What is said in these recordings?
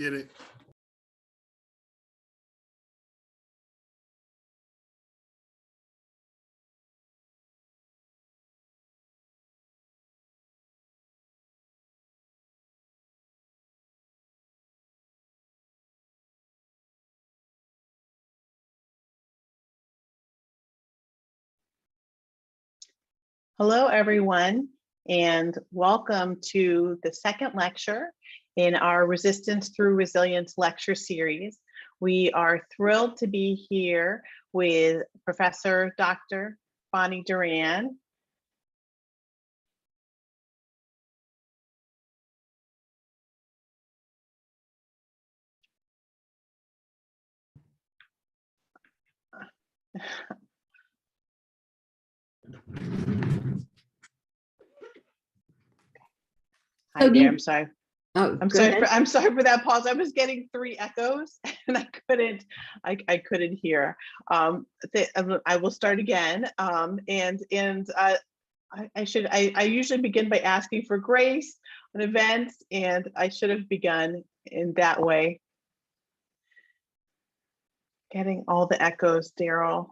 Get it. Hello, everyone, and welcome to the second lecture in our Resistance Through Resilience lecture series. We are thrilled to be here with Professor Dr. Bonnie Duran. Hi there, I'm sorry. Oh, I'm sorry for that pause. I was getting 3 echoes and I couldn't hear. I will start again. I usually begin by asking for grace on events, and I should have begun in that way. Getting all the echoes, Daryl.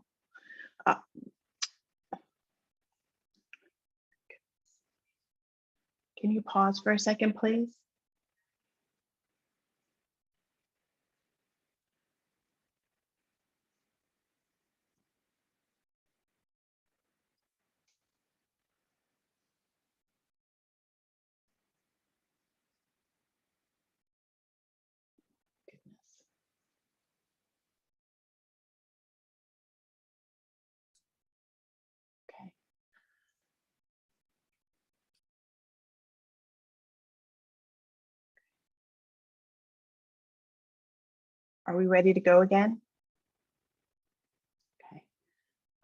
Can you pause for a second, please? Okay. Are we ready to go again? Okay.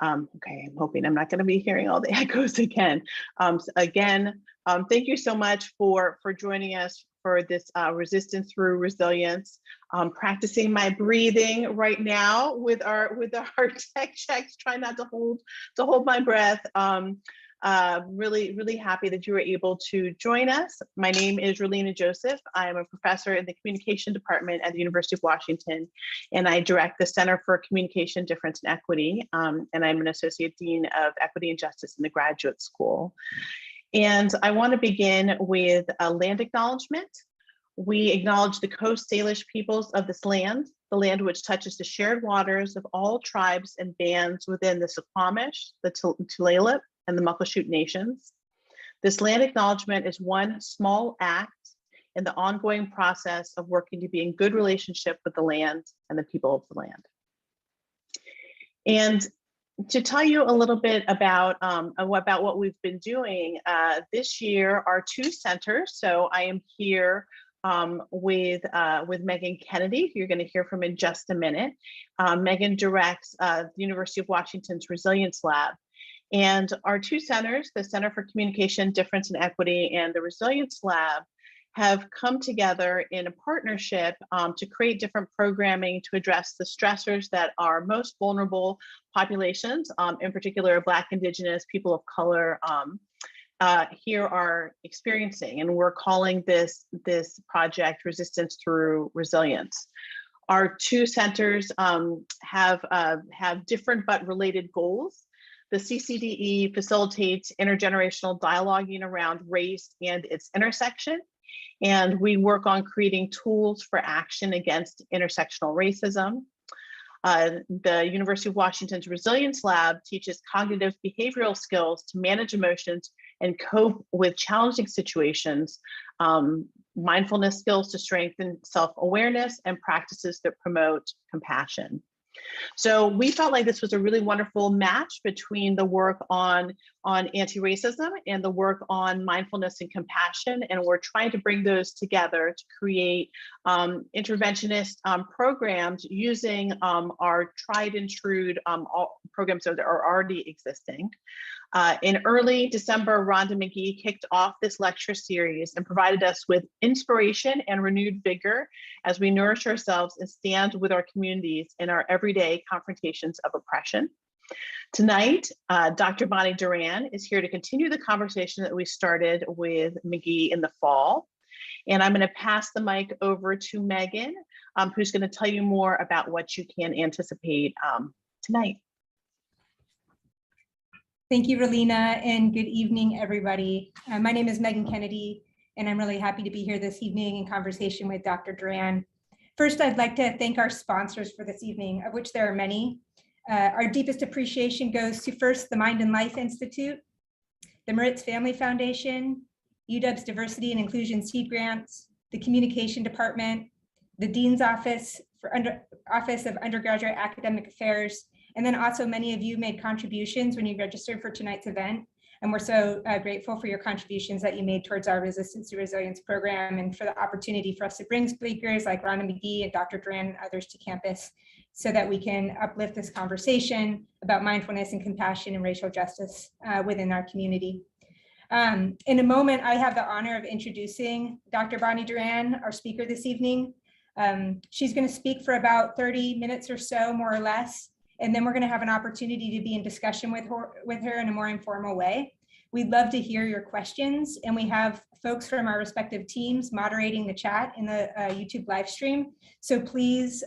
Okay, I'm hoping I'm not going to be hearing all the echoes again. Thank you so much for joining us for this Resistance Through Resilience. Practicing my breathing right now with our tech checks. Try not to hold my breath. Really happy that you were able to join us. My name is Relina Joseph. I am a professor in the Communication Department at the University of Washington, and I direct the Center for Communication, Difference, and Equity, and I'm an Associate Dean of Equity and Justice in the Graduate School. And I want to begin with a land acknowledgement. We acknowledge the Coast Salish peoples of this land, the land which touches the shared waters of all tribes and bands within the Suquamish, the Tulalip, and the Muckleshoot nations. This land acknowledgement is one small act in the ongoing process of working to be in good relationship with the land and the people of the land. And to tell you a little bit about what we've been doing this year, our 2 centers. So I am here with Megan Kennedy, who you're going to hear from in just a minute. Megan directs the University of Washington's Resilience Lab. And our 2 centers, the Center for Communication, Difference, and Equity, and the Resilience Lab, have come together in a partnership to create different programming to address the stressors that our most vulnerable populations, in particular Black, Indigenous, people of color, here are experiencing. And we're calling this project Resistance Through Resilience. Our 2 centers have different but related goals. The CCDE facilitates intergenerational dialoguing around race and its intersection. And we work on creating tools for action against intersectional racism. The University of Washington's Resilience Lab teaches cognitive behavioral skills to manage emotions and cope with challenging situations, mindfulness skills to strengthen self-awareness, and practices that promote compassion. So we felt like this was a really wonderful match between the work on anti-racism and the work on mindfulness and compassion. And we're trying to bring those together to create interventionist programs using our tried and true programs that are already existing. In early December, Rhonda McGee kicked off this lecture series and provided us with inspiration and renewed vigor as we nourish ourselves and stand with our communities in our everyday confrontations of oppression. Tonight, Dr. Bonnie Duran is here to continue the conversation that we started with McGee in the fall. And I'm going to pass the mic over to Megan, who's going to tell you more about what you can anticipate tonight. Thank you, Relina, and good evening, everybody. My name is Megan Kennedy, and I'm really happy to be here this evening in conversation with Dr. Duran. First, I'd like to thank our sponsors for this evening, of which there are many. Our deepest appreciation goes to first the Mind and Life Institute, the Moritz Family Foundation, UW's Diversity and Inclusion Seed Grants, the Communication Department, the Dean's Office of Undergraduate Academic Affairs, and then also many of you made contributions when you registered for tonight's event. And we're so grateful for your contributions that you made towards our Resistance to Resilience program and for the opportunity for us to bring speakers like Rhonda McGee and Dr. Duran and others to campus so that we can uplift this conversation about mindfulness and compassion and racial justice within our community. In a moment, I have the honor of introducing Dr. Bonnie Duran, our speaker this evening. She's going to speak for about 30 minutes or so, more or less. And then we're going to have an opportunity to be in discussion with her in a more informal way. We'd love to hear your questions, and we have folks from our respective teams moderating the chat in the YouTube live stream. So please,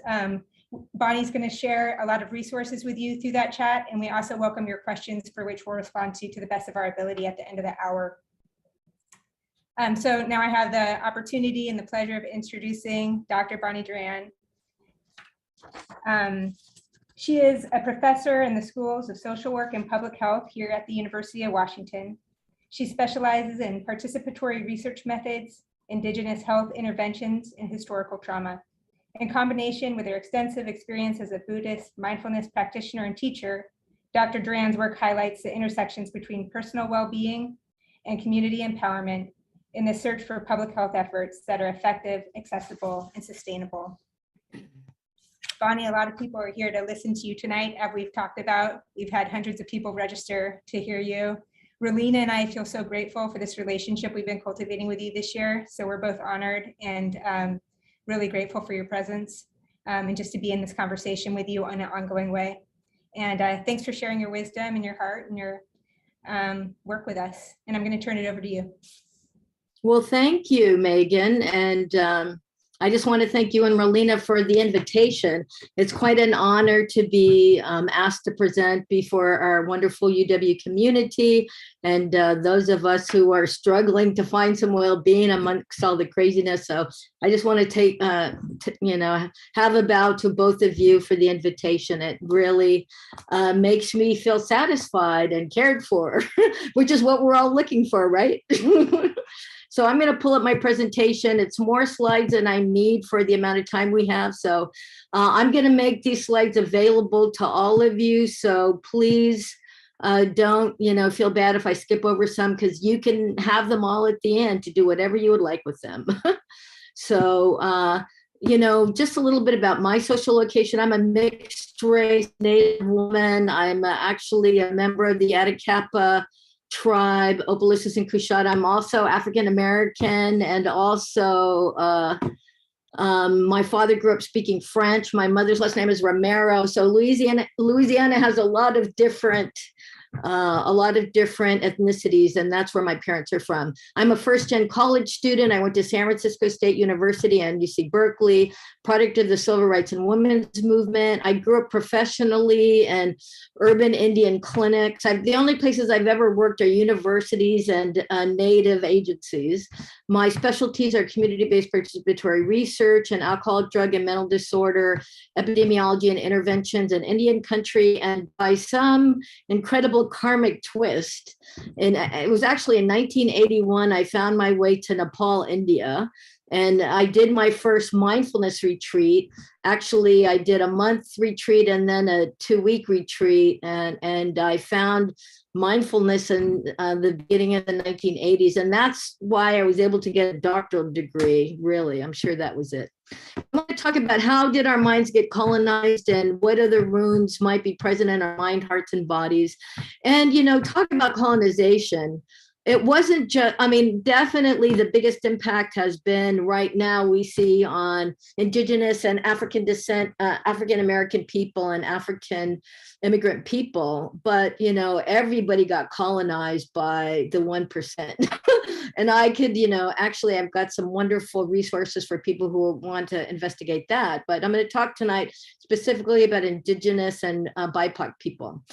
Bonnie's going to share a lot of resources with you through that chat, and we also welcome your questions for which we'll respond to the best of our ability at the end of the hour. So now I have the opportunity and the pleasure of introducing Dr. Bonnie Duran. She is a professor in the schools of social work and public health here at the University of Washington. She specializes in participatory research methods, Indigenous health interventions, and historical trauma. In combination with her extensive experience as a Buddhist mindfulness practitioner and teacher, Dr. Duran's work highlights the intersections between personal well-being and community empowerment in the search for public health efforts that are effective, accessible, and sustainable. Bonnie, a lot of people are here to listen to you tonight. As we've talked about, we've had hundreds of people register to hear you. Relina and I feel so grateful for this relationship we've been cultivating with you this year. So we're both honored and really grateful for your presence and just to be in this conversation with you in an ongoing way. And thanks for sharing your wisdom and your heart and your work with us. And I'm going to turn it over to you. Well, thank you, Megan. And I just want to thank you and Relina for the invitation. It's quite an honor to be asked to present before our wonderful UW community and those of us who are struggling to find some well-being amongst all the craziness. So I just want to take, have a bow to both of you for the invitation. It really makes me feel satisfied and cared for, which is what we're all looking for, right? So I'm going to pull up my presentation. It's more slides than I need for the amount of time we have. So I'm going to make these slides available to all of you. So please don't, feel bad if I skip over some, because you can have them all at the end to do whatever you would like with them. So, just a little bit about my social location. I'm a mixed race Native woman. I'm actually a member of the Atacapa tribe, Opelousas and Coushatta. I'm also African-American, and also my father grew up speaking French. My mother's last name is Romero. So Louisiana has a lot of different ethnicities, and that's where my parents are from. I'm a first-gen college student. I went to San Francisco State University and UC Berkeley, product of the Civil Rights and Women's Movement. I grew up professionally in urban Indian clinics. The only places I've ever worked are universities and Native agencies. My specialties are community-based participatory research and alcohol, drug, and mental disorder, epidemiology and interventions in Indian country. And by some incredible karmic twist, and it was actually in 1981, I found my way to Nepal, India. And I did my first mindfulness retreat. Actually, I did a month retreat and then a 2-week retreat. And I found mindfulness in the beginning of the 1980s. And that's why I was able to get a doctoral degree, really. I'm sure that was it. I want to talk about how did our minds get colonized and what other wounds might be present in our mind, hearts, and bodies. And, talk about colonization. it wasn't just, I mean, definitely the biggest impact has been right now we see on Indigenous and African descent, African American people and African immigrant people. But, you know, everybody got colonized by the 1%. And I could, you know, actually, I've got some wonderful resources for people who want to investigate that. But I'm going to talk tonight specifically about Indigenous and BIPOC people.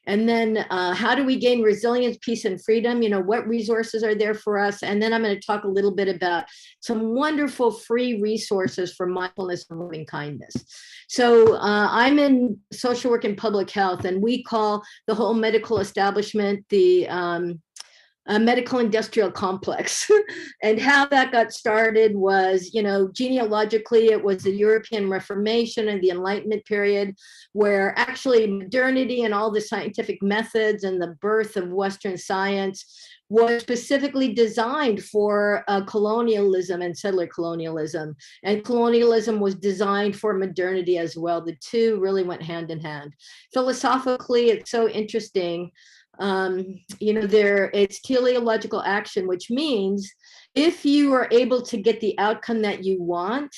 And then how do we gain resilience, peace, and freedom? You know, what resources are there for us? And then I'm going to talk a little bit about some wonderful free resources for mindfulness and loving kindness. So I'm in social work and public health, and we call the whole medical establishment the medical industrial complex. And how that got started was, you know, genealogically, it was the European Reformation and the Enlightenment period, where actually modernity and all the scientific methods and the birth of Western science was specifically designed for colonialism and settler colonialism. And colonialism was designed for modernity as well. The two really went hand in hand. Philosophically, it's so interesting. You know, it's teleological action, which means if you are able to get the outcome that you want,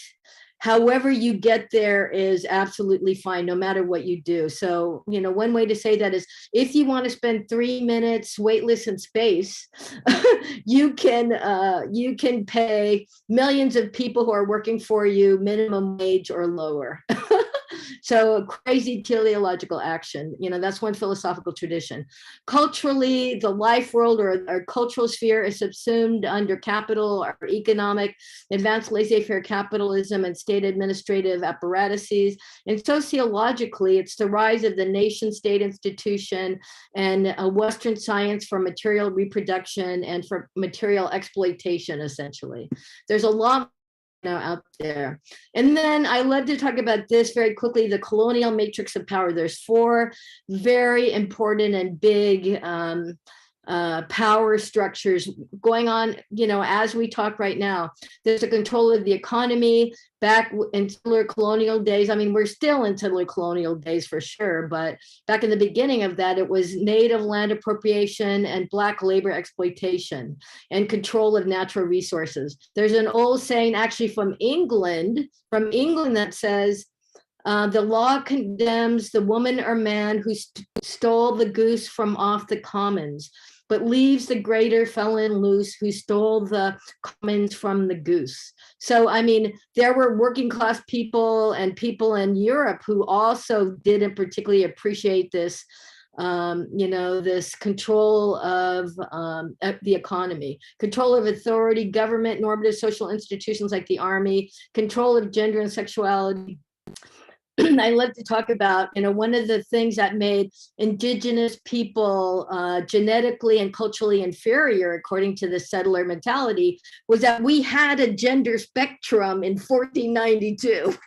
however you get there is absolutely fine, no matter what you do. So, you know, one way to say that is if you want to spend 3 minutes weightless in space, you can pay millions of people who are working for you minimum wage or lower. So crazy teleological action, you know, that's one philosophical tradition. Culturally, the life world or our cultural sphere is subsumed under capital or economic, advanced laissez-faire capitalism and state administrative apparatuses. And sociologically, it's the rise of the nation state institution and Western science for material reproduction and for material exploitation, essentially. There's a lot out there. And then I love to talk about this very quickly, the colonial matrix of power. There's 4 very important and big power structures going on, you know, as we talk right now. There's a control of the economy. Back in settler colonial days, I mean, we're still in settler colonial days for sure, but back in the beginning of that, it was native land appropriation and Black labor exploitation and control of natural resources. There's an old saying actually from England that says, the law condemns the woman or man who stole the goose from off the commons, but leaves the greater felon loose who stole the commons from the goose. So, I mean, there were working class people and people in Europe who also didn't particularly appreciate this, you know, this control of the economy, control of authority, government, normative social institutions like the army, control of gender and sexuality. I love to talk about, you know, one of the things that made Indigenous people genetically and culturally inferior, according to the settler mentality, was that we had a gender spectrum in 1492.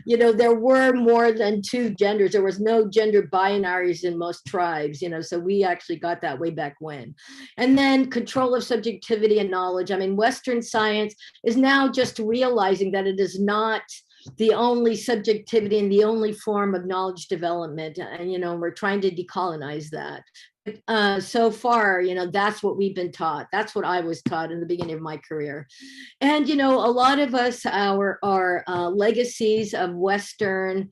You know, there were more than 2 genders. There was no gender binaries in most tribes, you know, so we actually got that way back when. And then control of subjectivity and knowledge. I mean, Western science is now just realizing that it is not the only subjectivity and the only form of knowledge development. And, you know, we're trying to decolonize that. So far, you know, that's what we've been taught. That's what I was taught in the beginning of my career. And, you know, a lot of us are legacies of Western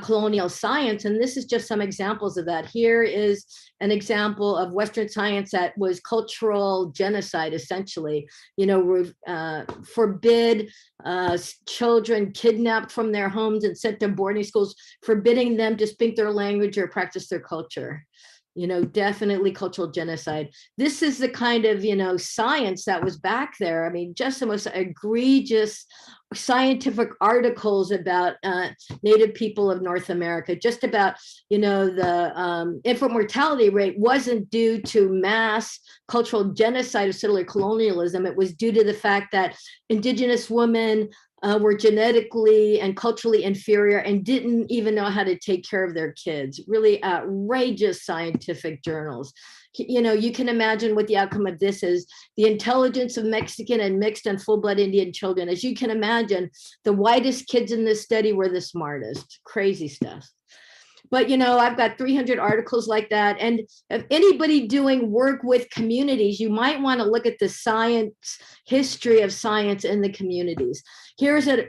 colonial science. And this is just some examples of that. Here is an example of Western science that was cultural genocide, essentially. You know, forbid children kidnapped from their homes and sent to boarding schools, forbidding them to speak their language or practice their culture. You know, definitely cultural genocide. This is the kind of, you know, science that was back there. I mean, just the most egregious scientific articles about Native people of North America, just about, you know, the infant mortality rate wasn't due to mass cultural genocide of settler colonialism. It was due to the fact that Indigenous women were genetically and culturally inferior and didn't even know how to take care of their kids. Really outrageous scientific journals. You know, you can imagine what the outcome of this is. The intelligence of Mexican and mixed and full-blood Indian children. As you can imagine, the whitest kids in this study were the smartest. Crazy stuff. But, I've got 300 articles like that. And if anybody doing work with communities, you might want to look at the science, history of science in the communities. Here's a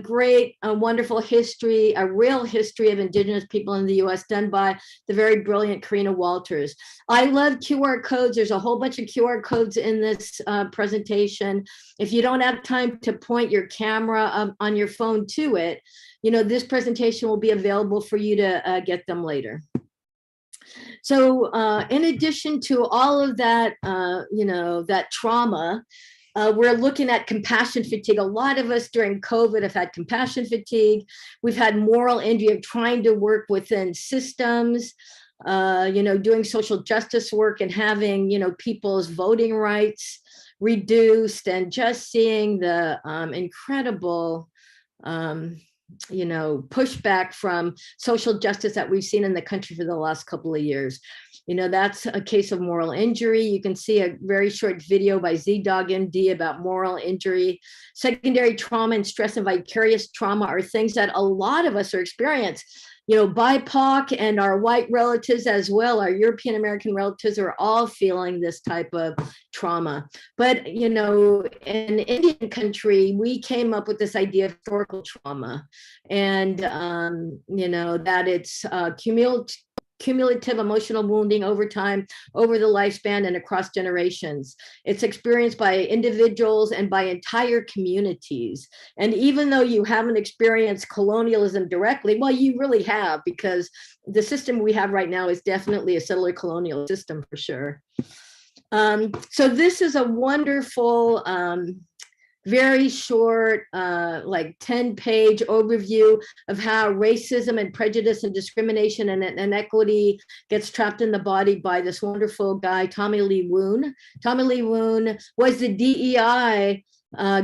great, wonderful history, a real history of Indigenous people in the US done by the very brilliant Karina Walters. I love QR codes. There's a whole bunch of QR codes in this presentation. If you don't have time to point your camera on your phone to it, this presentation will be available for you to get them later. So in addition to all of that, that trauma, we're looking at compassion fatigue. A lot of us during COVID have had compassion fatigue. We've had moral injury of trying to work within systems, doing social justice work and having, people's voting rights reduced, and just seeing the incredible, pushback from social justice that we've seen in the country for the last couple of years. That's a case of moral injury. You can see a very short video by Z-Dog MD about moral injury. Secondary trauma and stress and vicarious trauma are things that a lot of us are experiencing. BIPOC and our white relatives as well, our European American relatives, are all feeling this type of trauma. But, in Indian country, we came up with this idea of historical trauma, and, that it's cumulative emotional wounding over time, over the lifespan, and across generations. It's experienced by individuals and by entire communities. And even though you haven't experienced colonialism directly, well, you really have, because the system we have right now is definitely a settler colonial system for sure. So this is a wonderful, very short, like 10-page overview of how racism and prejudice and discrimination and inequity gets trapped in the body by this wonderful guy, Tommy Lee Woon. Tommy Lee Woon was the DEI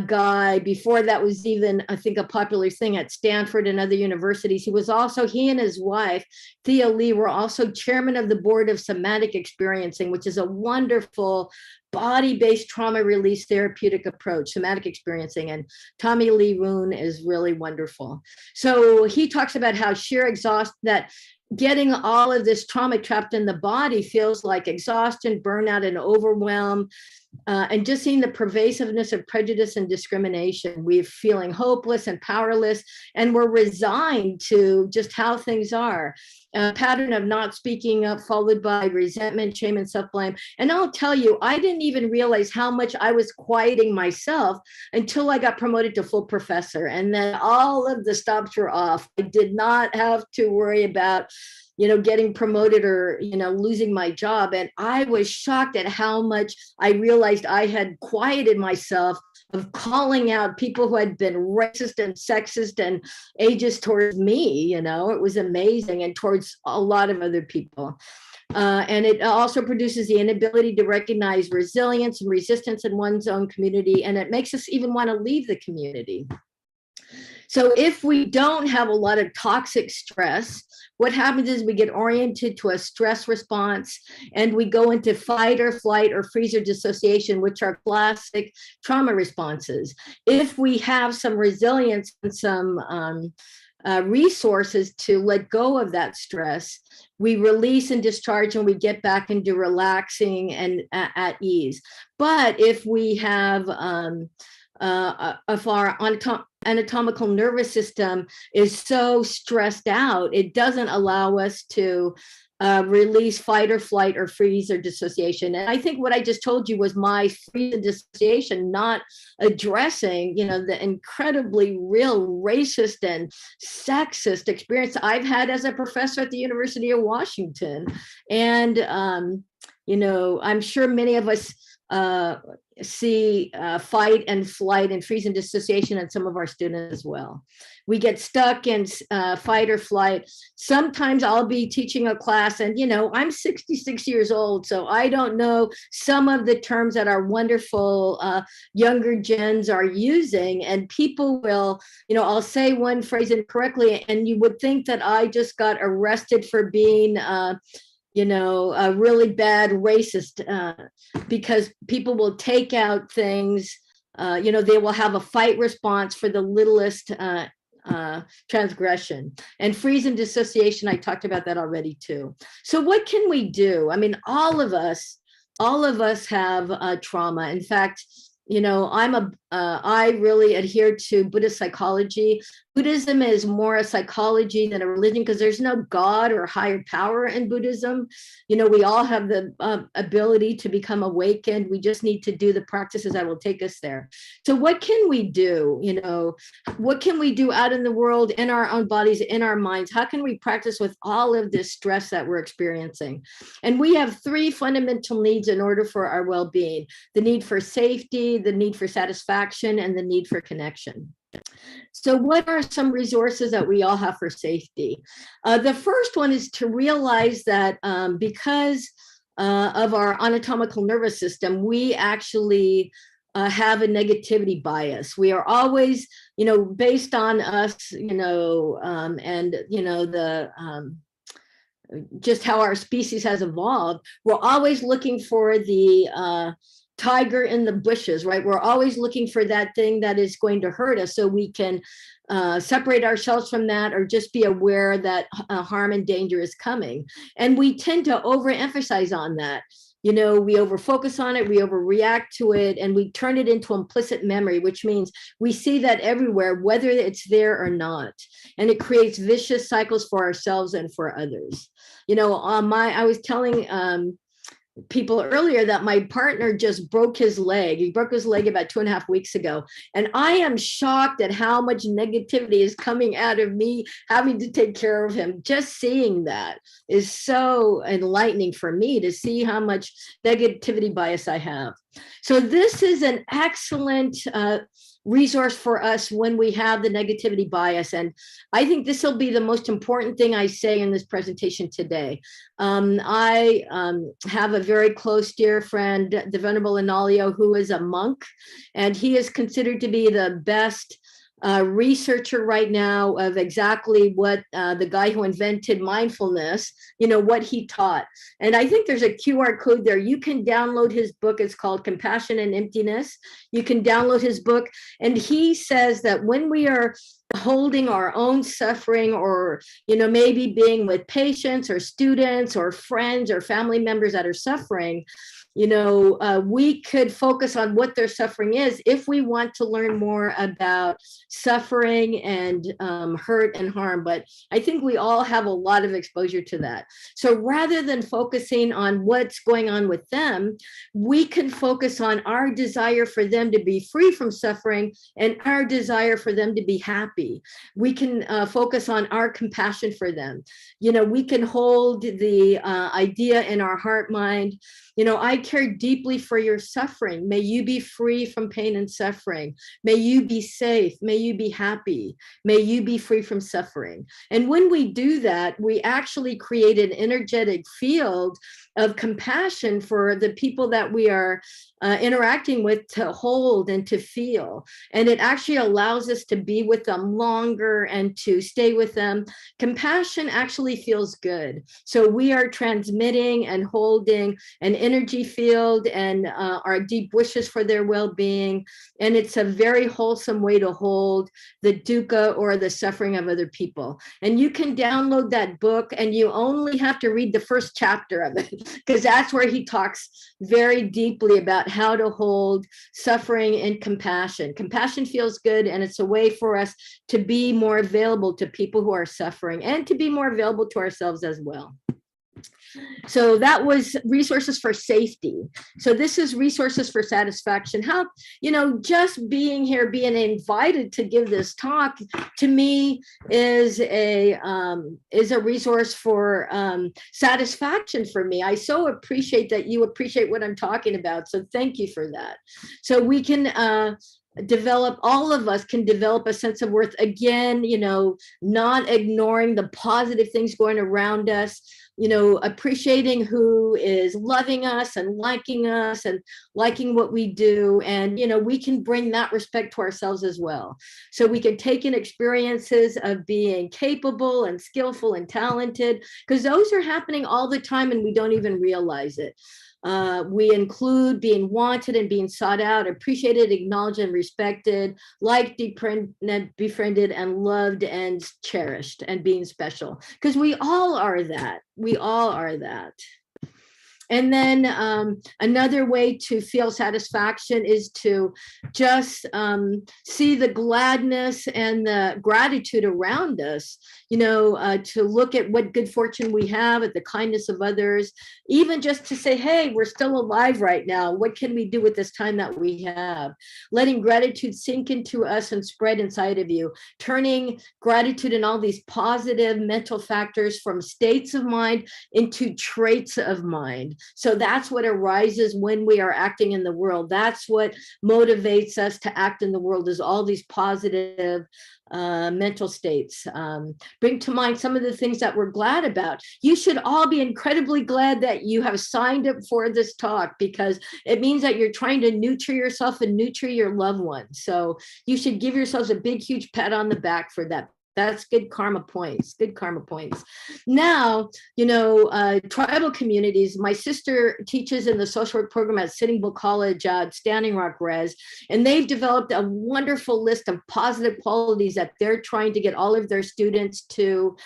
guy before that was even, I think, a popular thing at Stanford and other universities. He and his wife, Thea Lee, were also chairman of the board of somatic experiencing, which is a wonderful body-based trauma release therapeutic approach, somatic experiencing. And Tommy Lee Woon is really wonderful. So he talks about how sheer exhaustion, that getting all of this trauma trapped in the body feels like exhaustion, burnout, and overwhelm. And just seeing the pervasiveness of prejudice and discrimination, we're feeling hopeless and powerless, and we're resigned to just how things are. A pattern of not speaking up, followed by resentment, shame, and self-blame. And I'll tell you, I didn't even realize how much I was quieting myself until I got promoted to full professor. And then all of the stops were off. I did not have to worry about getting promoted or, losing my job. And I was shocked at how much I realized I had quieted myself of calling out people who had been racist and sexist and ageist towards me. It was amazing, and towards a lot of other people. And it also produces the inability to recognize resilience and resistance in one's own community. And it makes us even want to leave the community. So if we don't have a lot of toxic stress, what happens is we get oriented to a stress response, and we go into fight or flight or freeze or dissociation, which are classic trauma responses. If we have some resilience and some resources to let go of that stress, we release and discharge, and we get back into relaxing and at ease. But if we have if our anatomical nervous system is so stressed out, it doesn't allow us to release fight or flight or freeze or dissociation. And I think what I just told you was my freeze and dissociation, not addressing, the incredibly real racist and sexist experience I've had as a professor at the University of Washington. And, I'm sure many of us see fight and flight and freeze and dissociation in some of our students as well. We get stuck in fight or flight. Sometimes I'll be teaching a class and, I'm 66 years old, so I don't know some of the terms that our wonderful younger gens are using, and people will, I'll say one phrase incorrectly, and you would think that I just got arrested for being a really bad racist, because people will take out things, they will have a fight response for the littlest transgression. And freeze and dissociation, I talked about that already too. So what can we do? I mean, all of us have trauma. In fact, you know, I really adhere to Buddhist psychology. Buddhism is more a psychology than a religion because there's no God or higher power in Buddhism. You know, we all have the ability to become awakened. We just need to do the practices that will take us there. So what can we do? You know, what can we do out in the world, in our own bodies, in our minds? How can we practice with all of this stress that we're experiencing? And we have three fundamental needs in order for our well-being: the need for safety, the need for satisfaction, and the need for connection. So what are some resources that we all have for safety? The first one is to realize that because of our anatomical nervous system, we actually have a negativity bias. We are always, you know, based on us, you know, and, you know, the just how our species has evolved, we're always looking for the tiger in the bushes, right? We're always looking for that thing that is going to hurt us so we can separate ourselves from that, or just be aware that harm and danger is coming. And we tend to overemphasize on that. You know, we overfocus on it, we overreact to it, and we turn it into implicit memory, which means we see that everywhere, whether it's there or not. And it creates vicious cycles for ourselves and for others. You know, I was telling people earlier that my partner just broke his leg. He broke his leg about 2.5 weeks ago. And I am shocked at how much negativity is coming out of me having to take care of him. Just seeing that is so enlightening for me, to see how much negativity bias I have. So this is an excellent resource for us when we have the negativity bias. And I think this will be the most important thing I say in this presentation today. I have a very close dear friend, the Venerable Inalio, who is a monk, and he is considered to be the best researcher right now of exactly what the guy who invented mindfulness, you know, what he taught. And I think there's a QR code there. You can download his book. It's called Compassion and Emptiness. You can download his book. And he says that when we are holding our own suffering, or, you know, maybe being with patients or students or friends or family members that are suffering, you know, we could focus on what their suffering is if we want to learn more about suffering and hurt and harm. But I think we all have a lot of exposure to that. So rather than focusing on what's going on with them, we can focus on our desire for them to be free from suffering and our desire for them to be happy. We can focus on our compassion for them. You know, we can hold the idea in our heart mind, you know, I care deeply for your suffering. May you be free from pain and suffering. May you be safe. May you be happy. May you be free from suffering. And when we do that, we actually create an energetic field of compassion for the people that we are interacting with, to hold and to feel. And it actually allows us to be with them longer and to stay with them. Compassion actually feels good. So we are transmitting and holding an energy field and our deep wishes for their well-being. And it's a very wholesome way to hold the dukkha or the suffering of other people. And you can download that book, and you only have to read the first chapter of it, because that's where he talks very deeply about how to hold suffering and compassion. Compassion feels good, and it's a way for us to be more available to people who are suffering and to be more available to ourselves as well. So that was resources for safety. So this is resources for satisfaction. How, you know, just being here, being invited to give this talk, to me is a resource for satisfaction for me. I so appreciate that you appreciate what I'm talking about. So thank you for that. So we can develop, all of us can develop a sense of worth again, you know, not ignoring the positive things going around us, you know, appreciating who is loving us and liking what we do. And, you know, we can bring that respect to ourselves as well. So we can take in experiences of being capable and skillful and talented, because those are happening all the time and we don't even realize it. We include being wanted and being sought out, appreciated, acknowledged, and respected, liked, befriended, and loved, and cherished, and being special. Because we all are that. We all are that. And then another way to feel satisfaction is to just see the gladness and the gratitude around us, to look at what good fortune we have, at the kindness of others, even just to say, hey, we're still alive right now. What can we do with this time that we have? Letting gratitude sink into us and spread inside of you, turning gratitude and all these positive mental factors from states of mind into traits of mind. So that's what arises when we are acting in the world. That's what motivates us to act in the world, is all these positive mental states. Bring to mind some of the things that we're glad about. You should all be incredibly glad that you have signed up for this talk, because it means that you're trying to nurture yourself and nurture your loved ones. So you should give yourselves a big, huge pat on the back for that. That's good karma points, good karma points. Now, tribal communities, my sister teaches in the social work program at Sitting Bull College at Standing Rock Res, and they've developed a wonderful list of positive qualities that they're trying to get all of their students to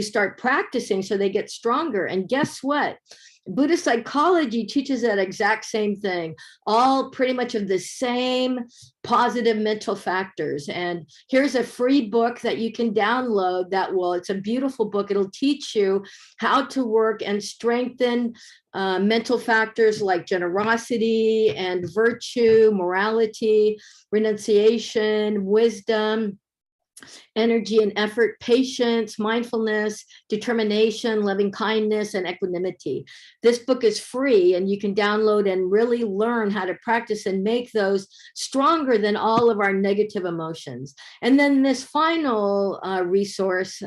start practicing so they get stronger. And guess what? Buddhist psychology teaches that exact same thing, all pretty much of the same positive mental factors. And here's a free book that you can download it's a beautiful book. It'll teach you how to work and strengthen mental factors like generosity and virtue, morality, renunciation, wisdom, energy and effort, patience, mindfulness, determination, loving kindness, and equanimity. This book is free, and you can download and really learn how to practice and make those stronger than all of our negative emotions. And then this final resource,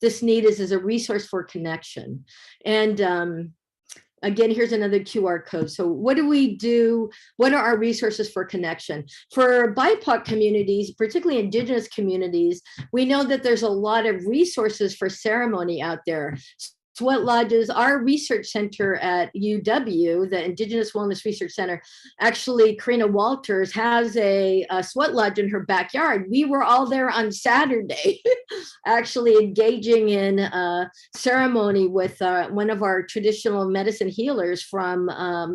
this need is a resource for connection. And again, here's another QR code. So what do we do? What are our resources for connection? For BIPOC communities, particularly Indigenous communities, we know that there's a lot of resources for ceremony out there. Sweat lodges, our research center at UW, the Indigenous Wellness Research Center, actually, Karina Walters has a sweat lodge in her backyard. We were all there on Saturday, actually engaging in a ceremony with one of our traditional medicine healers from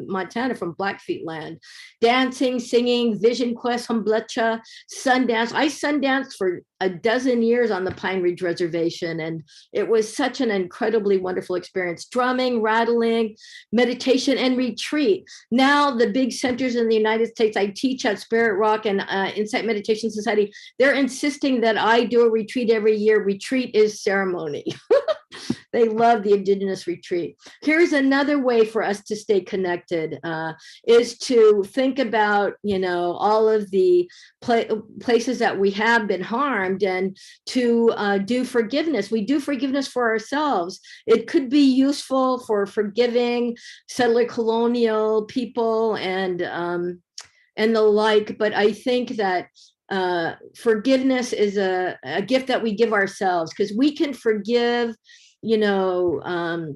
Montana, from Blackfeet land. Dancing, singing, vision quest, humblecha, sundance. I sundanced for a dozen years on the Pine Ridge Reservation, and it was such an incredibly wonderful experience. Drumming, rattling, meditation, and retreat. Now the big centers in the United States, I teach at Spirit Rock and Insight Meditation Society, they're insisting that I do a retreat every year. Retreat is ceremony. They love the Indigenous retreat. Here's another way for us to stay connected, is to think about, all of the places that we have been harmed, and to do forgiveness. We do forgiveness for ourselves. It could be useful for forgiving settler colonial people and the like, but I think that forgiveness is a gift that we give ourselves, because we can forgive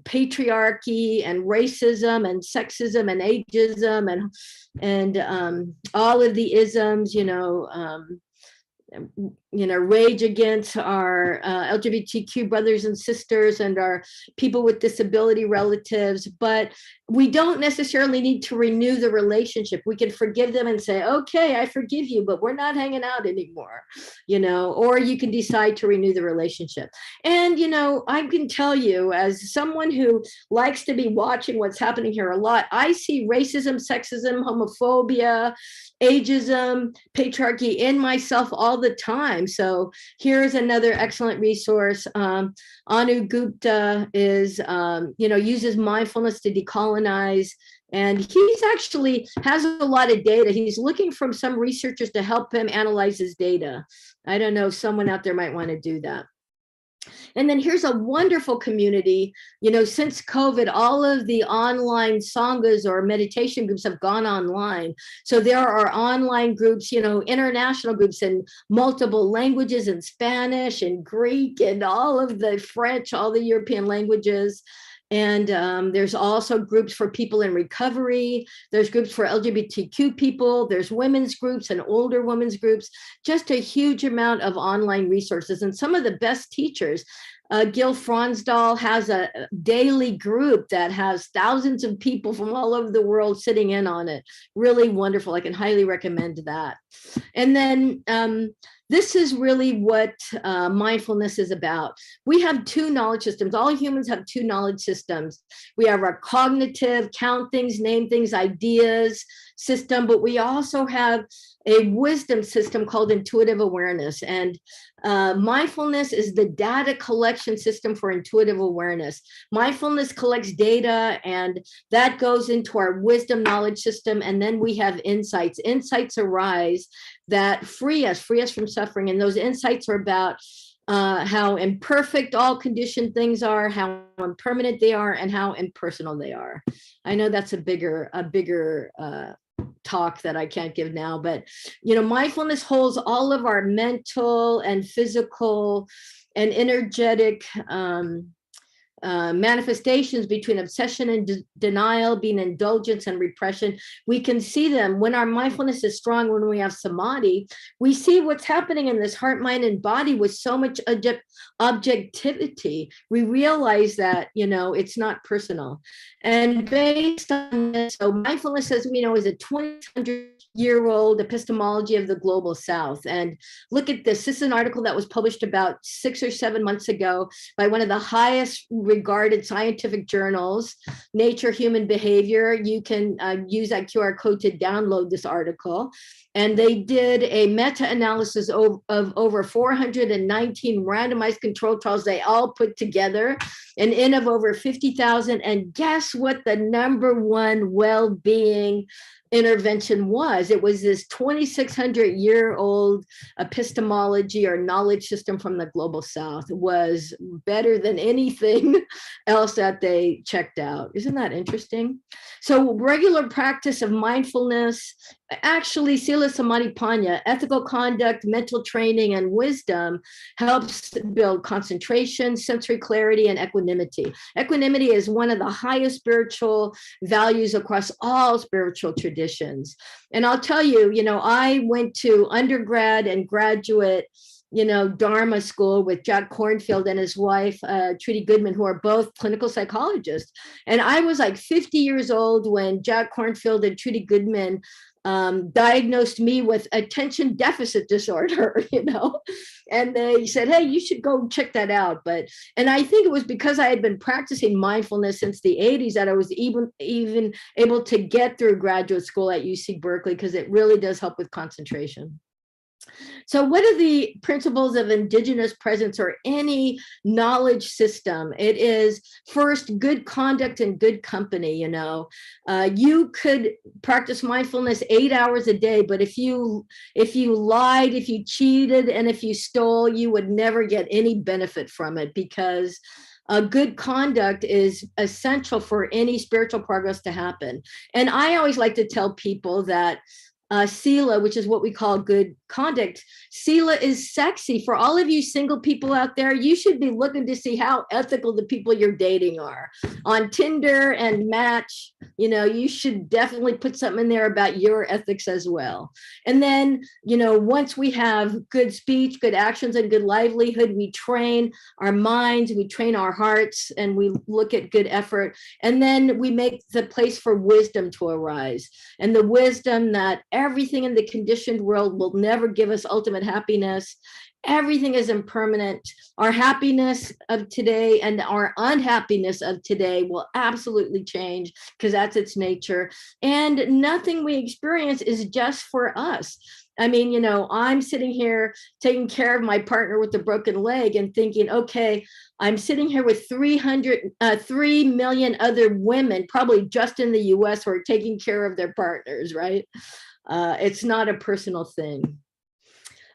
patriarchy and racism and sexism and ageism and all of the isms, rage against our LGBTQ brothers and sisters and our people with disability relatives, but we don't necessarily need to renew the relationship. We can forgive them and say, okay, I forgive you, but we're not hanging out anymore, or you can decide to renew the relationship. And, I can tell you, as someone who likes to be watching what's happening here a lot, I see racism, sexism, homophobia, ageism, patriarchy in myself all the time. So here's another excellent resource. Anu Gupta is, uses mindfulness to decolonize. And he's actually has a lot of data. He's looking for some researchers to help him analyze his data. I don't know, someone out there might want to do that. And then here's a wonderful community. Since COVID, all of the online sanghas or meditation groups have gone online. So there are online groups, international groups in multiple languages, in Spanish and Greek and all of the French, all the European languages. And there's also groups for people in recovery. There's groups for LGBTQ people. There's women's groups and older women's groups, just a huge amount of online resources. And some of the best teachers. Gil Fronsdal has a daily group that has thousands of people from all over the world sitting in on it. Really wonderful. I can highly recommend that. And then this is really what mindfulness is about. We have two knowledge systems. All humans have two knowledge systems. We have our cognitive, count things, name things, ideas system, but we also have a wisdom system called intuitive awareness. And mindfulness is the data collection system for intuitive awareness. Mindfulness collects data, and that goes into our wisdom knowledge system. And then we have insights. Insights arise that free us from suffering. And those insights are about how imperfect all conditioned things are, how impermanent they are, and how impersonal they are. I know that's a bigger talk that I can't give now, but mindfulness holds all of our mental and physical and energetic manifestations between obsession and denial, being indulgence and repression. We can see them when our mindfulness is strong. When we have samadhi, we see what's happening in this heart, mind, and body with so much objectivity. We realize that, it's not personal. And based on this, so mindfulness, as we know, is a 200-year-old epistemology of the global South. And look at this. This is an article that was published about 6 or 7 months ago by one of the highest regarded scientific journals, Nature Human Behavior. You can use that QR code to download this article. And they did a meta-analysis of over 419 randomized controlled trials they all put together, an N of over 50,000. And guess what the #1 well-being intervention was? It was this 2,600-year-old epistemology or knowledge system from the global South. It was better than anything else that they checked out. Isn't that interesting? So regular practice of mindfulness, actually Sila Samadhipanya, ethical conduct, mental training, and wisdom helps build concentration, sensory clarity, and equanimity. Equanimity is one of the highest spiritual values across all spiritual traditions. And I'll tell you, I went to undergrad and graduate Dharma school with Jack Kornfield and his wife, Trudy Goodman, who are both clinical psychologists. And I was like 50 years old when Jack Kornfield and Trudy Goodman diagnosed me with attention deficit disorder, and they said, hey, you should go check that out. And I think it was because I had been practicing mindfulness since the 80s that I was even able to get through graduate school at UC Berkeley, because it really does help with concentration. So what are the principles of indigenous presence or any knowledge system? It is first good conduct and good company. You could practice mindfulness 8 hours a day, but if you lied, if you cheated, and if you stole, you would never get any benefit from it, because good conduct is essential for any spiritual progress to happen. And I always like to tell people that Sila, which is what we call good conduct, Sila is sexy. For all of you single people out there, you should be looking to see how ethical the people you're dating are. On Tinder and Match, you should definitely put something in there about your ethics as well. And then, once we have good speech, good actions, and good livelihood, we train our minds, we train our hearts, and we look at good effort. And then we make the place for wisdom to arise. And the wisdom that everything in the conditioned world will never give us ultimate happiness. Everything is impermanent. Our happiness of today and our unhappiness of today will absolutely change, because that's its nature. And nothing we experience is just for us. I mean, I'm sitting here taking care of my partner with the broken leg and thinking, okay, I'm sitting here with 3 million other women, probably just in the US, who are taking care of their partners, right? It's not a personal thing.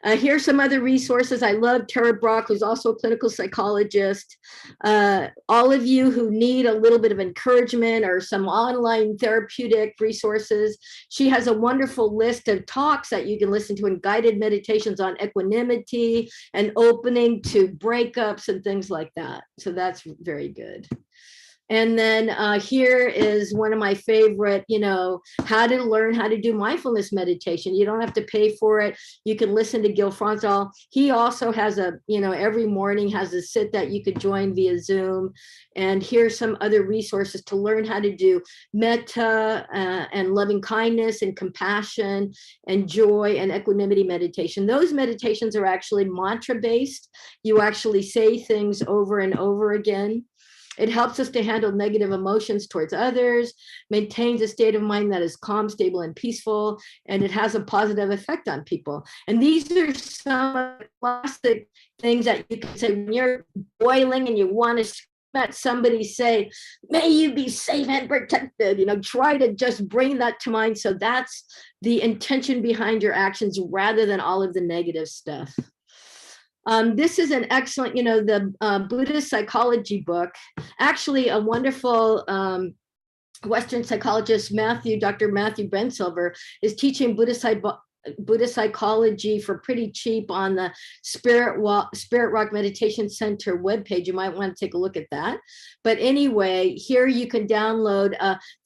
Here's some other resources. I love Tara Brock, who's also a clinical psychologist. All of you who need a little bit of encouragement or some online therapeutic resources, she has a wonderful list of talks that you can listen to and guided meditations on equanimity and opening to breakups and things like that. So that's very good. And then here is one of my favorite, how to learn how to do mindfulness meditation. You don't have to pay for it. You can listen to Gil Fronsdal. He also has every morning has a sit that you could join via Zoom. And here's some other resources to learn how to do metta and loving kindness and compassion and joy and equanimity meditation. Those meditations are actually mantra based. You actually say things over and over again. It helps us to handle negative emotions towards others, maintains a state of mind that is calm, stable, and peaceful, and it has a positive effect on people. And these are some of the classic things that you can say when you're boiling and you want to let somebody say, may you be safe and protected, try to just bring that to mind. So that's the intention behind your actions rather than all of the negative stuff. This is an excellent, the Buddhist psychology book, actually a wonderful Western psychologist, Dr. Matthew Bensilver, is teaching Buddhist psychology for pretty cheap on the Spirit Rock Meditation Center webpage. You might want to take a look at that. But anyway, here you can download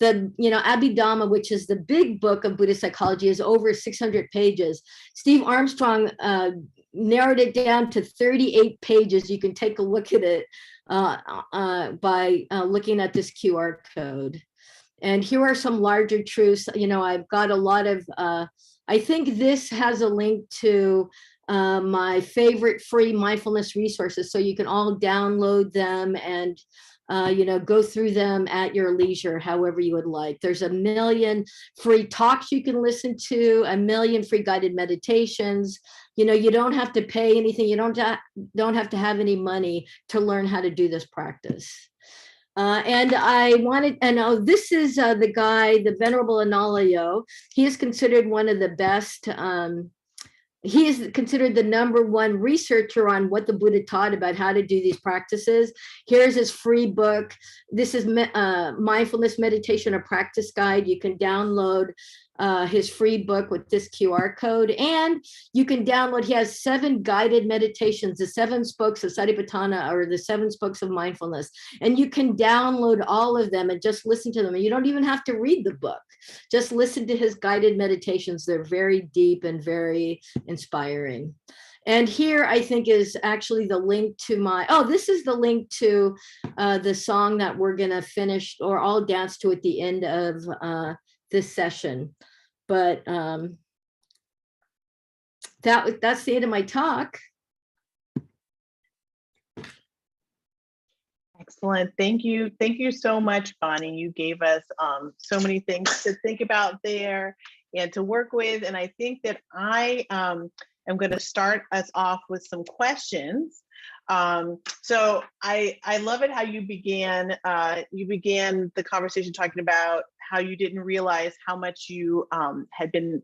the Abhidhamma, which is the big book of Buddhist psychology, is over 600 pages. Steve Armstrong narrowed it down to 38 pages. You can take a look at it by looking at this QR code. And here are some larger truths. I've got a lot of, I think this has a link to my favorite free mindfulness resources. So you can all download them and go through them at your leisure, however you would like. There's 1 million free talks you can listen to, 1 million free guided meditations. You don't have to pay anything. You don't have to have any money to learn how to do this practice. And this is the guy, the Venerable Analayo. He is considered one of the best. He is considered the #1 researcher on what the Buddha taught about how to do these practices. Here's his free book. This is Mindfulness Meditation, a Practice Guide. You can download his free book with this QR code, and you can download, he has 7 guided meditations, the 7 spokes of Satipatthana, or the 7 spokes of mindfulness. And you can download all of them and just listen to them. And you don't even have to read the book. Just listen to his guided meditations. They're very deep and very inspiring. And here I think is actually the link to this is the link to the song that we're gonna finish, or I'll dance to at the end of this session. But that's the end of my talk. Excellent. Thank you. Thank you so much, Bonnie. You gave us so many things to think about there and to work with. And I think that I am going to start us off with some questions. So I love it how you began the conversation talking about how you didn't realize how much you had been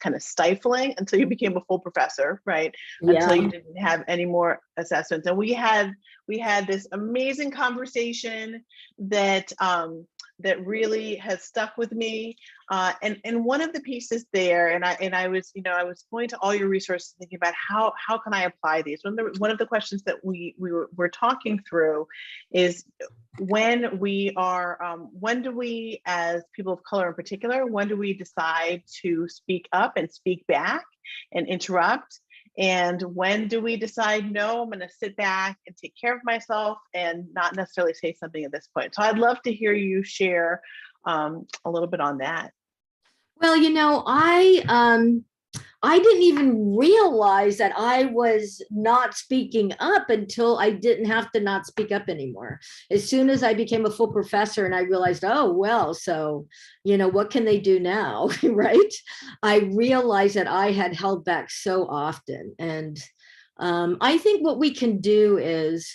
kind of stifling until you became a full professor, right? Yeah. Until you didn't have any more assessments. And we had this amazing conversation that that really has stuck with me. And one of the pieces there, and I was going to all your resources thinking about how can I apply these. One of the questions that we were talking through is when do we, as people of color in particular, when do we decide to speak up and speak back and interrupt? And when do we decide, no, I'm going to sit back and take care of myself and not necessarily say something at this point? So I'd love to hear you share a little bit on that. Well, I didn't even realize that I was not speaking up until I didn't have to not speak up anymore. As soon as I became a full professor and I realized, oh, well, so, what can they do now, right? I realized that I had held back so often. And I think what we can do is,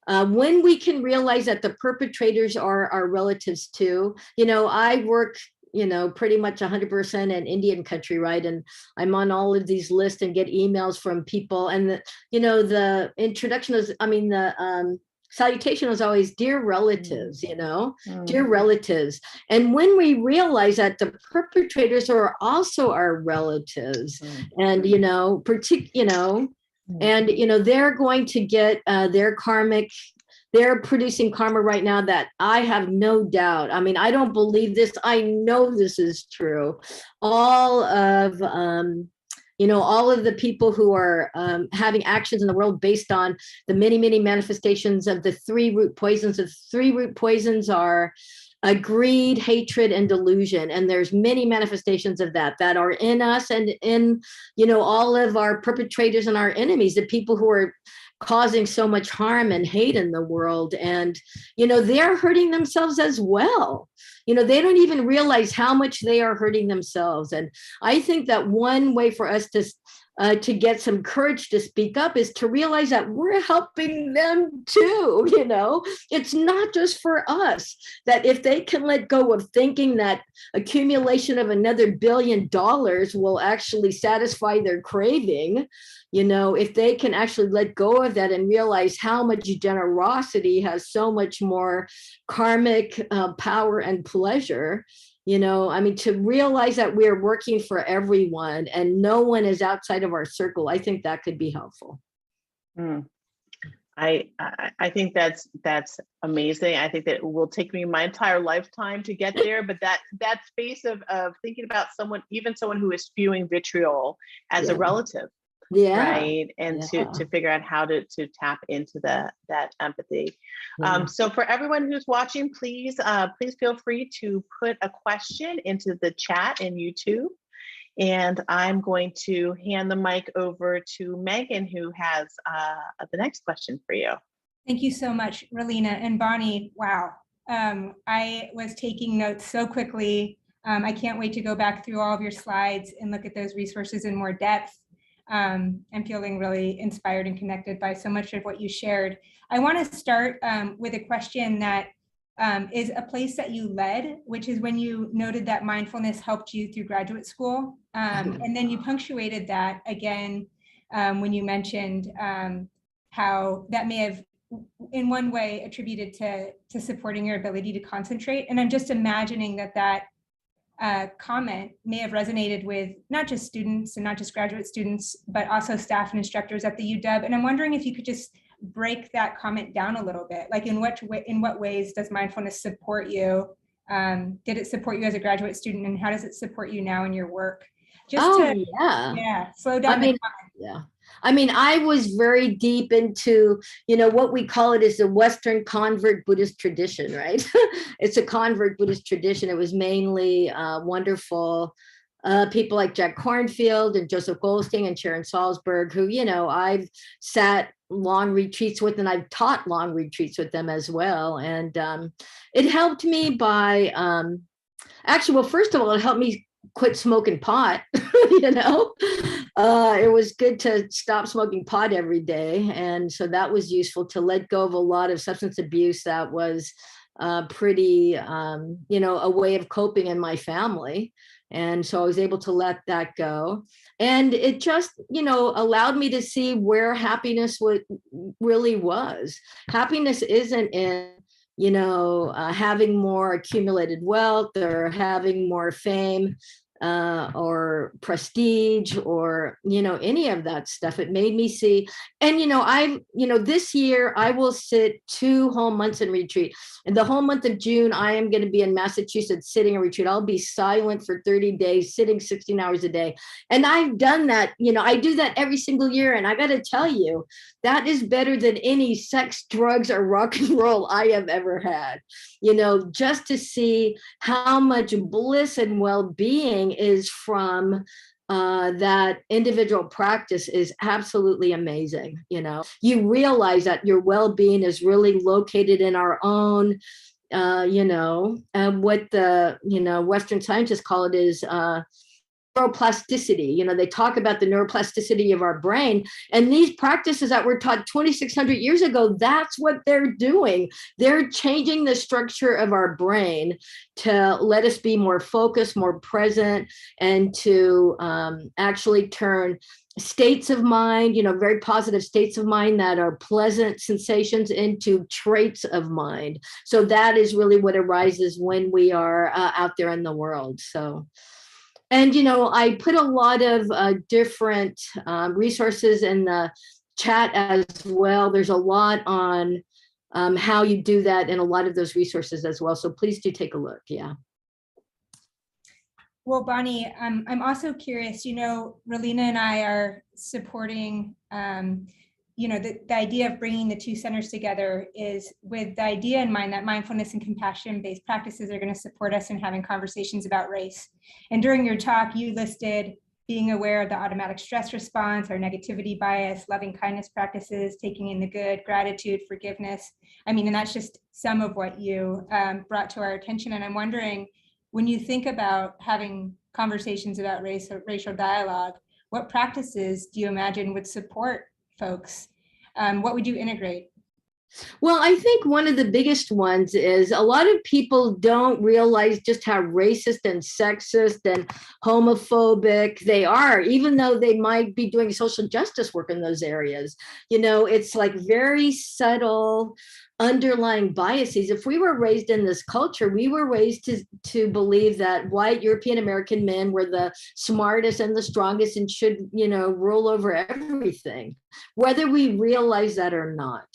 when we can realize that the perpetrators are our relatives too. I work pretty much 100% in Indian country, right? And I'm on all of these lists and get emails from people. And the introduction is, the salutation was always, dear relatives, dear relatives. And when we realize that the perpetrators are also our relatives, and and they're going to get their karmic they're producing karma right now that I have no doubt. I mean, I don't believe this. I know this is true. All of, all of the people who are having actions in the world based on the many, many manifestations of the three root poisons. The three root poisons are greed, hatred, and delusion. And there's many manifestations of that are in us and in, all of our perpetrators and our enemies, the people who are causing so much harm and hate in the world. And, they're hurting themselves as well. They don't even realize how much they are hurting themselves. And I think that one way for us to get some courage to speak up is to realize that we're helping them too. It's not just for us, that if they can let go of thinking that accumulation of another $1 billion will actually satisfy their craving, if they can actually let go of that and realize how much generosity has so much more karmic power and pleasure, to realize that we're working for everyone and no one is outside of our circle, I think that could be helpful. I think that's amazing. I think that it will take me my entire lifetime to get there, but that space of thinking about someone who is spewing vitriol as a relative, right? And to figure out how to tap into that empathy. So for everyone who's watching, please feel free to put a question into the chat in YouTube. And I'm going to hand the mic over to Megan, who has the next question for you. Thank you so much, Relina and Bonnie. Wow. I was taking notes so quickly. I can't wait to go back through all of your slides and look at those resources in more depth. I'm feeling really inspired and connected by so much of what you shared. I want to start with a question that is a place that you led, which is when you noted that mindfulness helped you through graduate school. And then you punctuated that again when you mentioned how that may have in one way attributed to supporting your ability to concentrate. And I'm just imagining that comment may have resonated with not just students and not just graduate students, but also staff and instructors at the UW. And I'm wondering if you could just break that comment down a little bit. Like in what ways does mindfulness support you? Did it support you as a graduate student, and how does it support you now in your work? Just slow down the comment. Yeah. I mean, I was very deep into, what we call it is the Western convert Buddhist tradition, right? It's a convert Buddhist tradition. It was mainly wonderful people like Jack Kornfield and Joseph Goldstein and Sharon Salzberg, who, I've sat long retreats with, and I've taught long retreats with them as well. And it helped me by, first of all, it helped me quit smoking pot. It was good to stop smoking pot every day. And so that was useful, to let go of a lot of substance abuse that was pretty, a way of coping in my family. And so I was able to let that go. And it just, allowed me to see where happiness really was. Happiness isn't in, having more accumulated wealth or having more fame or prestige or, any of that stuff. It made me see, and, this year I will sit 2 whole months in retreat. And the whole month of June, I am going to be in Massachusetts sitting in retreat. I'll be silent for 30 days, sitting 16 hours a day. And I've done that, I do that every single year. And I got to tell you, that is better than any sex, drugs, or rock and roll I have ever had, just to see how much bliss and well-being is from that individual practice is absolutely amazing. You realize that your well-being is really located in our own, and what the, Western scientists call it is neuroplasticity. They talk about the neuroplasticity of our brain, and these practices that were taught 2,600 years ago, that's what they're doing. They're changing the structure of our brain to let us be more focused, more present, and to actually turn states of mind, very positive states of mind that are pleasant sensations, into traits of mind. So that is really what arises when we are out there in the world. So. And, I put a lot of different resources in the chat as well. There's a lot on how you do that in a lot of those resources as well. So please do take a look. Yeah. Well, Bonnie, I'm also curious, Relina and I are supporting, the idea of bringing the two centers together is with the idea in mind that mindfulness and compassion-based practices are going to support us in having conversations about race. And during your talk, you listed being aware of the automatic stress response, our negativity bias, loving kindness practices, taking in the good, gratitude, forgiveness. And that's just some of what you brought to our attention. And I'm wondering, when you think about having conversations about race or racial dialogue, what practices do you imagine would support folks? What would you integrate? Well, I think one of the biggest ones is a lot of people don't realize just how racist and sexist and homophobic they are, even though they might be doing social justice work in those areas. It's like very subtle underlying biases. If we were raised in this culture, we were raised to believe that white European American men were the smartest and the strongest and should, rule over everything, whether we realize that or not.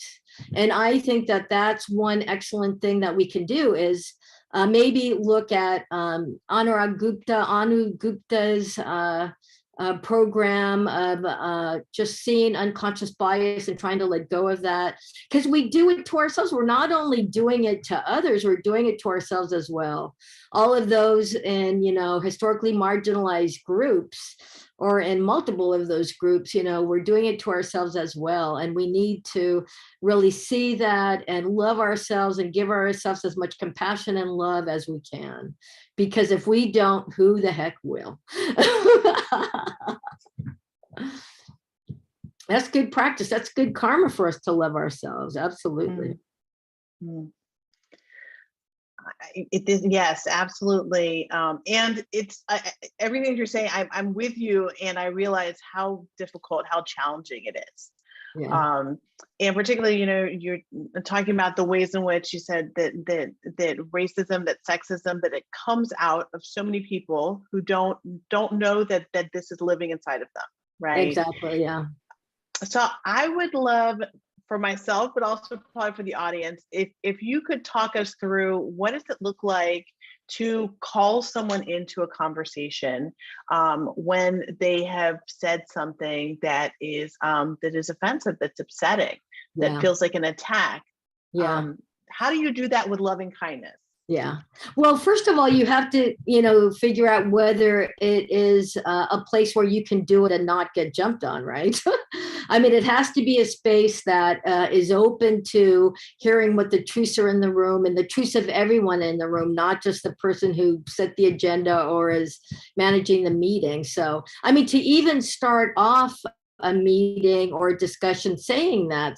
And I think that that's one excellent thing that we can do is maybe look at Anu Gupta's program of just seeing unconscious bias and trying to let go of that, because we do it to ourselves. We're not only doing it to others, we're doing it to ourselves as well. All of those in, historically marginalized groups or in multiple of those groups, we're doing it to ourselves as well. And we need to really see that and love ourselves and give ourselves as much compassion and love as we can. Because if we don't, who the heck will? That's good practice. That's good karma for us to love ourselves. Absolutely. Mm-hmm. Yes, absolutely. And it's everything you're saying, I'm with you, and I realize how difficult, how challenging it is. Yeah. And particularly, you're talking about the ways in which you said that racism, that sexism, that it comes out of so many people who don't know that this is living inside of them, right? Exactly. Yeah. So I would love, for myself, but also probably for the audience, if you could talk us through, what does it look like to call someone into a conversation when they have said something that is offensive, that's upsetting, that feels like an attack. Yeah. How do you do that with loving kindness? Yeah. Well, first of all, you have to, figure out whether it is a place where you can do it and not get jumped on, right? It has to be a space that is open to hearing what the truths are in the room and the truths of everyone in the room, not just the person who set the agenda or is managing the meeting. So, to even start off a meeting or a discussion saying that,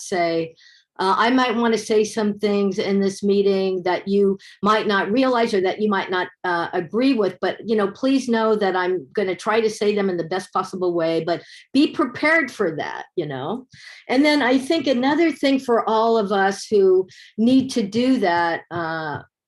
I might want to say some things in this meeting that you might not realize or that you might not agree with, but, please know that I'm going to try to say them in the best possible way, but be prepared for that, And then I think another thing for all of us who need to do that,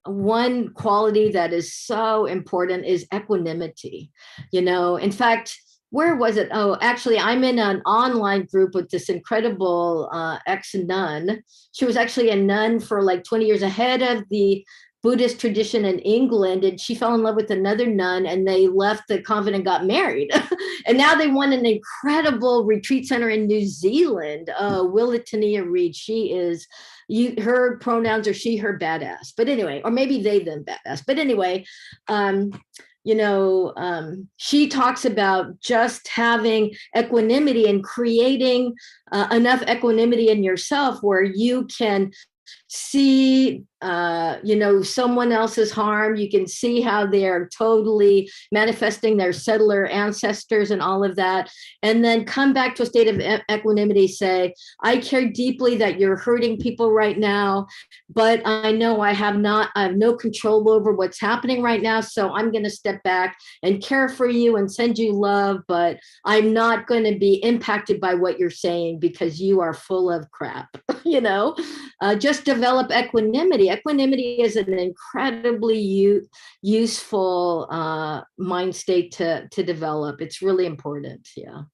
one quality that is so important is equanimity. In fact, where was it? Oh, actually, I'm in an online group with this incredible ex-nun. She was actually a nun for like 20 years ahead of the Buddhist tradition in England, and she fell in love with another nun, and they left the convent and got married. And now they run an incredible retreat center in New Zealand. Willatania Reed, she is, her pronouns are she, her, badass. But anyway, or maybe they, them, badass. But anyway, she talks about just having equanimity and creating enough equanimity in yourself where you can see, someone else's harm. You can see how they're totally manifesting their settler ancestors and all of that. And then come back to a state of equanimity, say, I care deeply that you're hurting people right now, but I know I have no control over what's happening right now. So I'm going to step back and care for you and send you love, but I'm not going to be impacted by what you're saying because you are full of crap, just develop equanimity. Equanimity is an incredibly useful mind state to develop. It's really important. Yeah.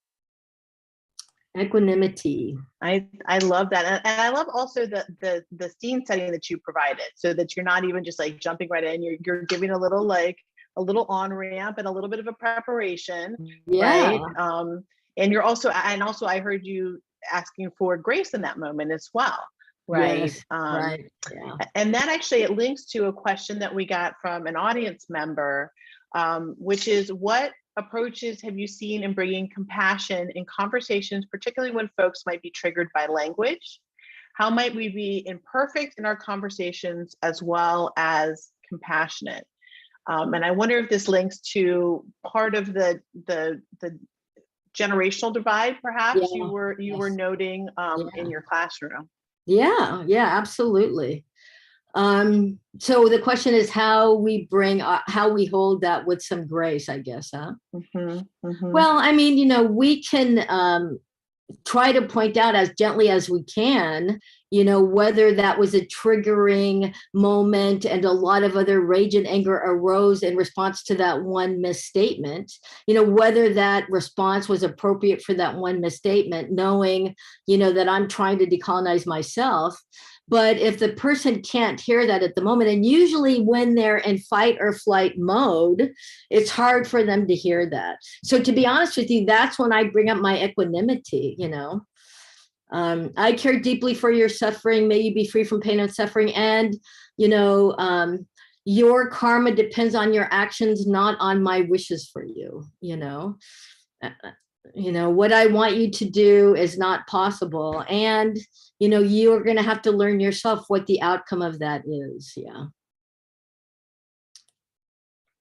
Equanimity. I love that. And I love also the scene setting that you provided, so that you're not even just like jumping right in. You're giving a little on ramp and a little bit of a preparation, Yeah. right? And you're also, I heard you asking for grace in that moment as well, right? Yes, right. Yeah. And that actually, it links to a question that we got from an audience member, which is, what approaches have you seen in bringing compassion in conversations, particularly when folks might be triggered by language? How might we be imperfect in our conversations as well as compassionate? And I wonder if this links to part of the generational divide, perhaps you were noting in your classroom. Yeah, absolutely. So the question is how we hold that with some grace, I guess, huh? Well, I mean, we can try to point out as gently as we can, whether that was a triggering moment and a lot of other rage and anger arose in response to that one misstatement, whether that response was appropriate for that one misstatement, knowing, that I'm trying to decolonize myself. But if the person can't hear that at the moment, and usually when they're in fight or flight mode, it's hard for them to hear that. So to be honest with you, that's when I bring up my equanimity, I care deeply for your suffering. May you be free from pain and suffering. And, your karma depends on your actions, not on my wishes for you, what I want you to do is not possible. And, you are going to have to learn yourself what the outcome of that is. Yeah.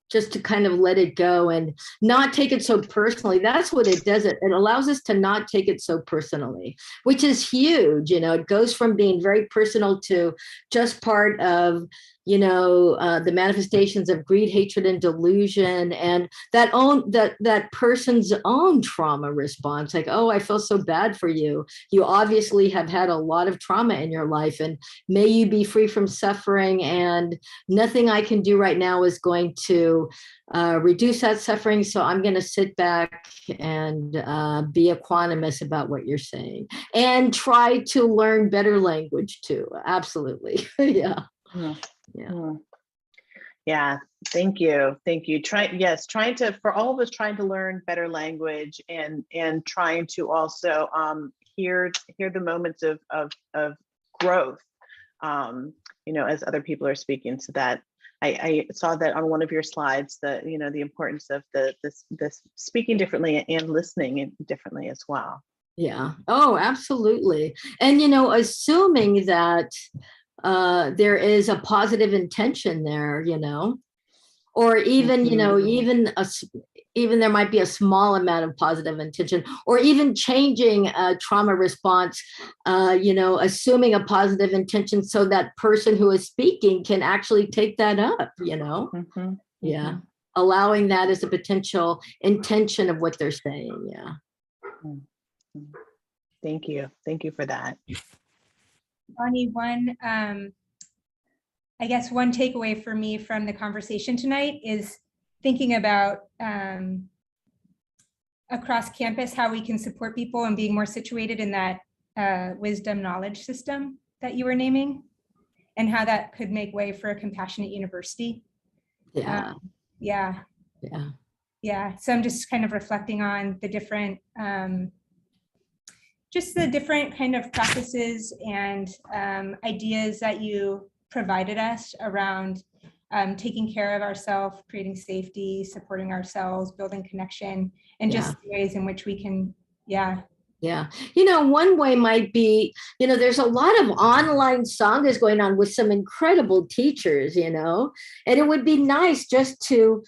Just to kind of let it go and not take it so personally. That's what it does. It allows us to not take it so personally, which is huge. It goes from being very personal to just part of, the manifestations of greed, hatred, and delusion, and that person's own trauma response. Like, oh, I feel so bad for you. You obviously have had a lot of trauma in your life, and may you be free from suffering. And nothing I can do right now is going to reduce that suffering. So I'm going to sit back and be equanimous about what you're saying and try to learn better language too. Absolutely. Yeah. Yeah. Thank you. Trying to, for all of us, trying to learn better language and trying to also hear the moments of growth, as other people are speaking. So that I saw that on one of your slides, that the importance of this speaking differently and listening differently as well. Yeah. Oh, absolutely. And assuming that there is a positive intention there, or even, even there might be a small amount of positive intention, or even changing a trauma response, assuming a positive intention so that person who is speaking can actually take that up, Yeah. Allowing that as a potential intention of what they're saying. Yeah. Thank you. Thank you for that. Bonnie, one takeaway for me from the conversation tonight is thinking about across campus, how we can support people and being more situated in that wisdom knowledge system that you were naming, and how that could make way for a compassionate university. Yeah. So I'm just kind of reflecting on the different kind of practices and ideas that you provided us around taking care of ourselves, creating safety, supporting ourselves, building connection, and just ways in which we can, Yeah. One way might be, there's a lot of online sanghas going on with some incredible teachers, and it would be nice just to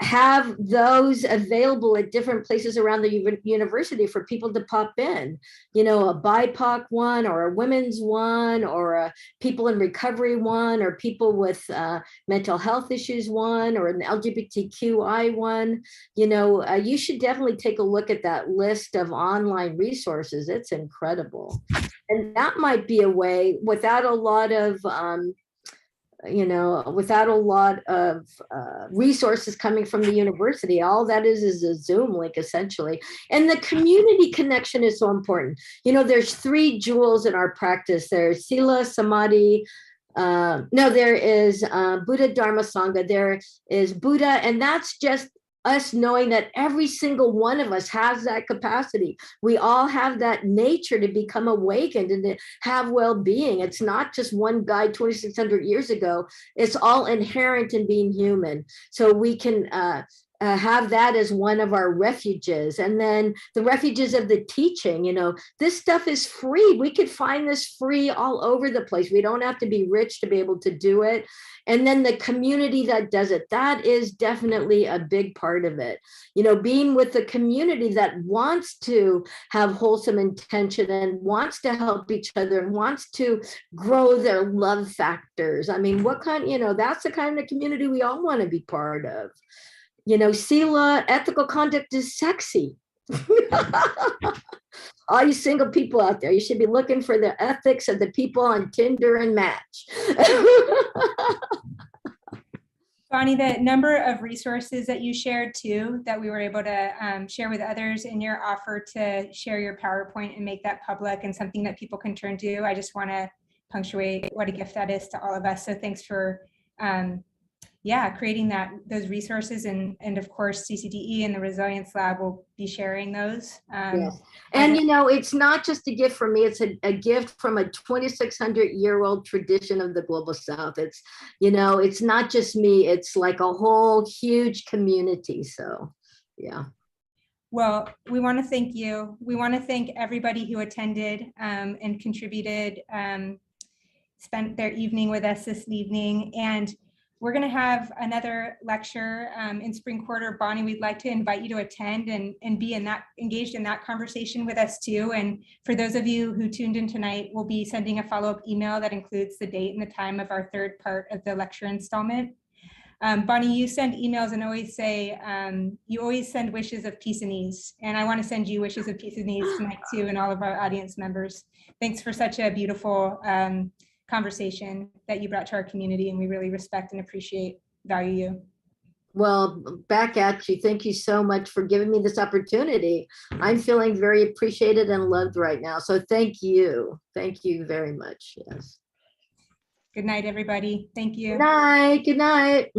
have those available at different places around the university for people to pop in, a BIPOC one, or a women's one, or a people in recovery one, or people with mental health issues one, or an LGBTQI one. You should definitely take a look at that list of online resources. It's incredible. And that might be a way, without a lot of you know, without a lot of resources coming from the university. All that is a Zoom link essentially. And the community connection is so important. You know, there's 3 jewels in our practice. There's Sila, Samadhi, there is Buddha, Dharma, Sangha. There is Buddha, and that's just us knowing that every single one of us has that capacity. We all have that nature to become awakened and to have well-being. It's not just one guy 2,600 years ago. It's all inherent in being human. So we can have that as one of our refuges. And then the refuges of the teaching, you know, this stuff is free. We could find this free all over the place. We don't have to be rich to be able to do it. And then the community that does it, that is definitely a big part of it. You know, being with the community that wants to have wholesome intention and wants to help each other and wants to grow their love factors. I mean, what kind, you know, that's the kind of community we all want to be part of. You know, Sila, ethical conduct is sexy. All you single people out there, you should be looking for the ethics of the people on Tinder and Match. Bonnie, the number of resources that you shared too, that we were able to share with others in your offer to share your PowerPoint and make that public and something that people can turn to, I just want to punctuate what a gift that is to all of us. So thanks for creating those resources, and of course CCDE and the Resilience Lab will be sharing those. Yes. And you know, it's not just a gift from me, it's a gift from a 2,600-year-old tradition of the Global South. It's, you know, it's not just me, it's like a whole huge community. So yeah. Well, we want to thank you. We want to thank everybody who attended and contributed, spent their evening with us this evening. And we're going to have another lecture in spring quarter. Bonnie, we'd like to invite you to attend and be engaged in that conversation with us too. And for those of you who tuned in tonight, we'll be sending a follow-up email that includes the date and the time of our 3rd part of the lecture installment. Bonnie, you send emails and always say, you always send wishes of peace and ease. And I want to send you wishes of peace and ease tonight too, and all of our audience members. Thanks for such a beautiful conversation that you brought to our community, and we really respect and value you. Well, back at you. Thank you so much for giving me this opportunity. I'm feeling very appreciated and loved right now. So thank you. Thank you very much. Yes. Good night, everybody. Thank you. Good night. Good night.